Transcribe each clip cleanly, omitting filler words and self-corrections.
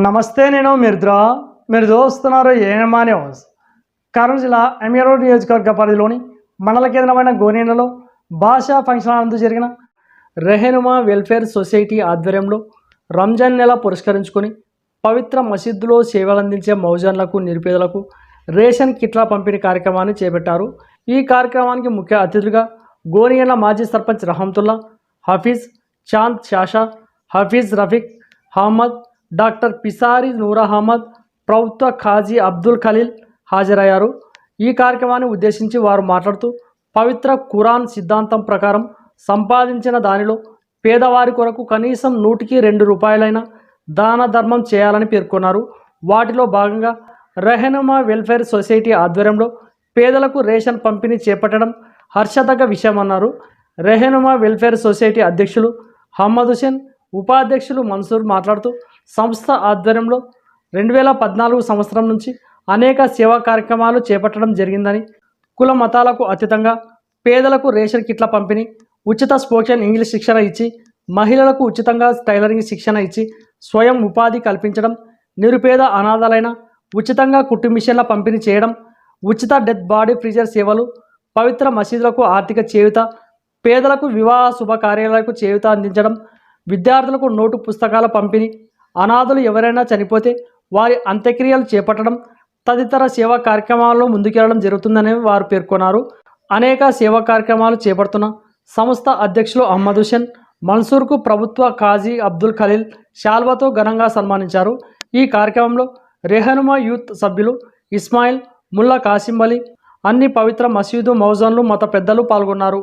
నమస్తే, నేను మిర్ద్రా. మీరు చూస్తున్నారు ఏఎన్ఎం న్యూస్. కర్నూలు జిల్లా ఎంఏ రోడ్ నియోజకవర్గ పరిధిలోని మండల కేంద్రమైన గోనేలలో భాషా ఫంక్షన్ నందు జరిగిన రెహనుమా వెల్ఫేర్ సొసైటీ ఆధ్వర్యంలో రంజాన్ నెల పురస్కరించుకొని పవిత్ర మసీదులో సేవలందించే మౌజన్లకు, నిరుపేదలకు రేషన్ కిట్ల పంపిణీ కార్యక్రమాన్ని చేపట్టారు. ఈ కార్యక్రమానికి ముఖ్య అతిథులుగా గోనియల మాజీ సర్పంచ్ రహమతుల్లా, హఫీజ్ చాంద్ షాషా, హఫీజ్ రఫీక్ అహ్మద్, డాక్టర్ పిసారి నూర్ అహ్మద్, ప్రభుత్వ ఖాజీ అబ్దుల్ ఖలీల్ హాజరయ్యారు. ఈ కార్యక్రమాన్ని ఉద్దేశించి వారు మాట్లాడుతూ పవిత్ర ఖురాన్ సిద్ధాంతం ప్రకారం సంపాదించిన దానిలో పేదవారి కొరకు కనీసం 100కి 2 రూపాయలైన దాన ధర్మం చేయాలని పేర్కొన్నారు. వాటిలో భాగంగా రెహనుమా వెల్ఫేర్ సొసైటీ ఆధ్వర్యంలో పేదలకు రేషన్ పంపిణీ చేపట్టడం హర్షదగ్గ విషయమన్నారు. రెహనుమా వెల్ఫేర్ సొసైటీ అధ్యక్షులు అహ్మద్ హుసేన్, ఉపాధ్యక్షులు మన్సూర్ మాట్లాడుతూ సంస్థ ఆధ్వర్యంలో 2014 సంవత్సరం నుంచి అనేక సేవా కార్యక్రమాలు చేపట్టడం జరిగిందని, కుల మతాలకు అతీతంగా పేదలకు రేషన్ కిట్ల పంపిణీ, ఉచిత స్పోకెన్ ఇంగ్లీష్ శిక్షణ ఇచ్చి, మహిళలకు ఉచితంగా టైలరింగ్ శిక్షణ ఇచ్చి స్వయం ఉపాధి కల్పించడం, నిరుపేద అనాథలైన ఉచితంగా కుట్టు మిషన్ల పంపిణీ చేయడం, ఉచిత డెత్ బాడీ ఫ్రీజర్ సేవలు, పవిత్ర మసీదులకు ఆర్థిక చేయూత, పేదలకు వివాహ శుభకార్యాలకు చేయూత అందించడం, విద్యార్థులకు నోటు పుస్తకాల పంపిణీ, అనాథులు ఎవరైనా చనిపోతే వారి అంత్యక్రియలు చేపట్టడం తదితర సేవా కార్యక్రమాల్లో ముందుకెళ్లడం జరుగుతుందని వారు పేర్కొన్నారు. అనేక సేవా కార్యక్రమాలు చేపడుతున్న సంస్థ అధ్యక్షులు అహ్మద్ హుసేన్, మన్సూర్కు ప్రభుత్వ ఖాజీ అబ్దుల్ ఖలీల్ శాల్వాతో ఘనంగా సన్మానించారు. ఈ కార్యక్రమంలో రెహనుమా యూత్ సభ్యులు ఇస్మాయిల్, ముల్లా కాసిం అలీ, అన్ని పవిత్ర మసీదు మౌజన్లు మత పెద్దలు పాల్గొన్నారు.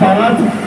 5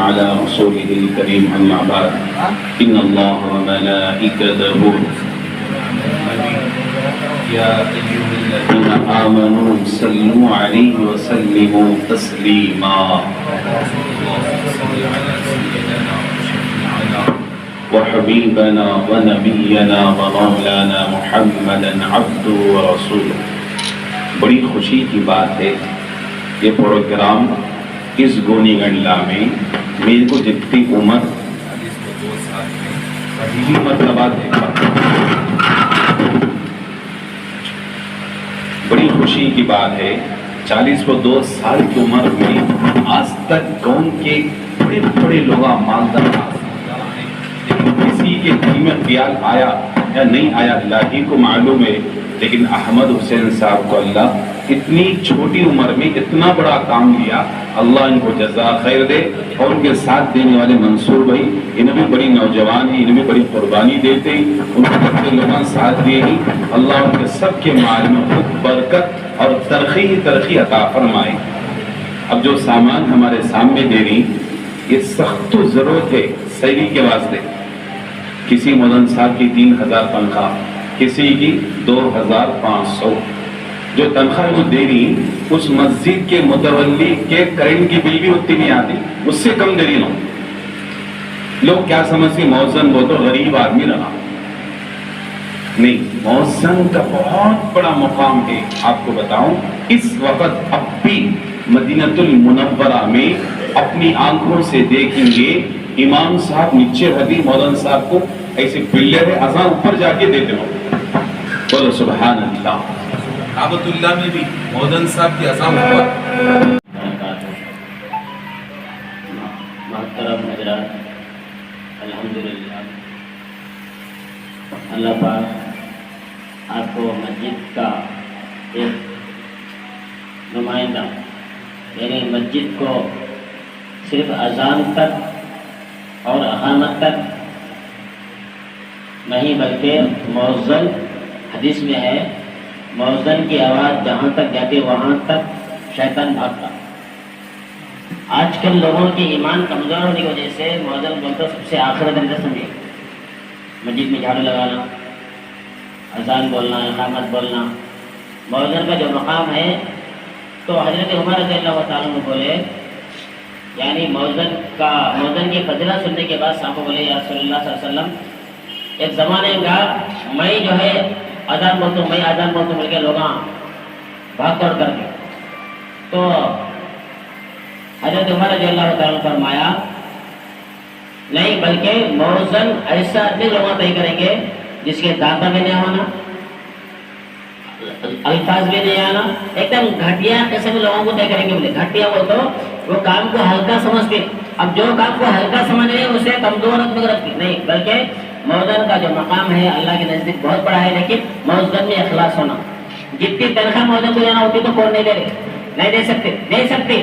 على رسوله الكريم أما بعد إن الله وملائكته يا أيها الذين آمنوا صلوا عليه وسلموا تسليما وحبيبنا ونبينا ومولانا محمدا عبده ورسوله۔ بڑی خوشی کی بات ہے یہ پروگرام اس گونی گنڈلا میں میرے کو جتنی عمر پہلی مرتبہ دیکھا، بڑی خوشی کی بات ہے۔ 42 سال کی عمر میں آج تک قوم کے بڑے بڑے لوگ مالدار، لیکن کسی کے دل میں خیال آیا یا نہیں آیا اللہ ہی کو معلوم ہے، لیکن احمد حسین صاحب کو اللہ اتنی چھوٹی عمر میں اتنا بڑا کام لیا، اللہ ان کو جزا خیر دے۔ اور ان کے ساتھ دینے والے منصور بھائی، انہیں بھی بڑی نوجوان ہیں، انہیں بھی بڑی قربانی دیتے ہیں، ان کو بڑے لوگوں ساتھ دیے ہیں، اللہ ان کے سب کے مال میں خود برکت اور ترقی عطا فرمائے۔ اب جو سامان ہمارے سامنے دے رہی یہ سخت ضرورت ہے سیری کے واسطے۔ کسی مولانا صاحب کی 3000 تنخواہ، کسی کی 2500، جو تنخواہ وہ دے رہی اس مسجد کے متولی کے کرنٹ کی بل بھی اتنی نہیں آتی، اس سے کم دے رہی لوگ۔ لوگ کیا سمجھتے مؤذن وہ تو غریب آدمی رہا، نہیں، مؤذن کا بہت بڑا مقام ہے۔ آپ کو بتاؤں اس وقت اب بھی مدینہ المنورہ میں اپنی آنکھوں سے دیکھیں گے امام صاحب نیچے رہتی مولانا صاحب کو ایسے پلر ہے، اذان اوپر جا کے دیتے ہو، بولو سبحان اللہ۔ کعبۃ اللہ میں بھی مولانا صاحب کی اذان اوپر۔ محترم حضرات، الحمدللہ اللہ پاک آپ کو مسجد کا ایک نمائندہ، یعنی مسجد کو صرف اذان تک اور اقامت تک نہیں بلکہ مؤذن، حدیث میں ہے مؤذن کی آواز جہاں تک جاتی وہاں تک شیطان بھاگتا۔ آج کل لوگوں کی ایمان کمزور ہونے کی وجہ سے مؤذن بولتا سب سے آخر درجہ سمجھے، مسجد میں جھاڑو لگانا، اذان بولنا، اقامت بولنا، مؤذن کا جو مقام ہے۔ تو حضرت عمر رضی اللہ تعالیٰ عنہ بولے، یعنی مؤذن کی فضیلت سننے کے بعد صحابہ بولے یا رسول اللہ صلی اللہ علیہ وسلم، ایک زمانے کا میں جو ہے اذان بولتا ہوں، میں اذان بولتا ہوں بول کے لوگ بھاگ دوڑ کر کے، تو حضرت عمر رضی اللہ تعالیٰ عنہ فرمایا نہیں، بلکہ مؤذن ایسا آدمی لوگوں طے کریں گے جس کے دانتا بھی نہیں ہونا، الفاظ بھی نہیں آنا، ایک دم گھٹیا قسم لوگوں کو طے کریں گے۔ بولے گھٹیا وہ تو وہ کام کو ہلکا سمجھتے، اب جو کام کو ہلکا سمجھ رہے اسے کمزور رکھتے نہیں، بلکہ مؤذن کا جو مقام ہے اللہ کے نزدیک بہت بڑا ہے، لیکن مؤذن میں اخلاص ہونا۔ جتنی تنخواہ مؤذن کو دینا ہوتی تو کون نہیں دے رہے، نہیں دے سکتے،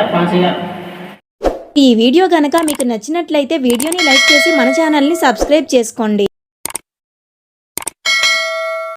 5000 ఈ వీడియో గనక మీకు నచ్చినట్లయితే వీడియోని లైక్ చేసి మన ఛానల్ని సబ్స్క్రైబ్ చేసుకోండి.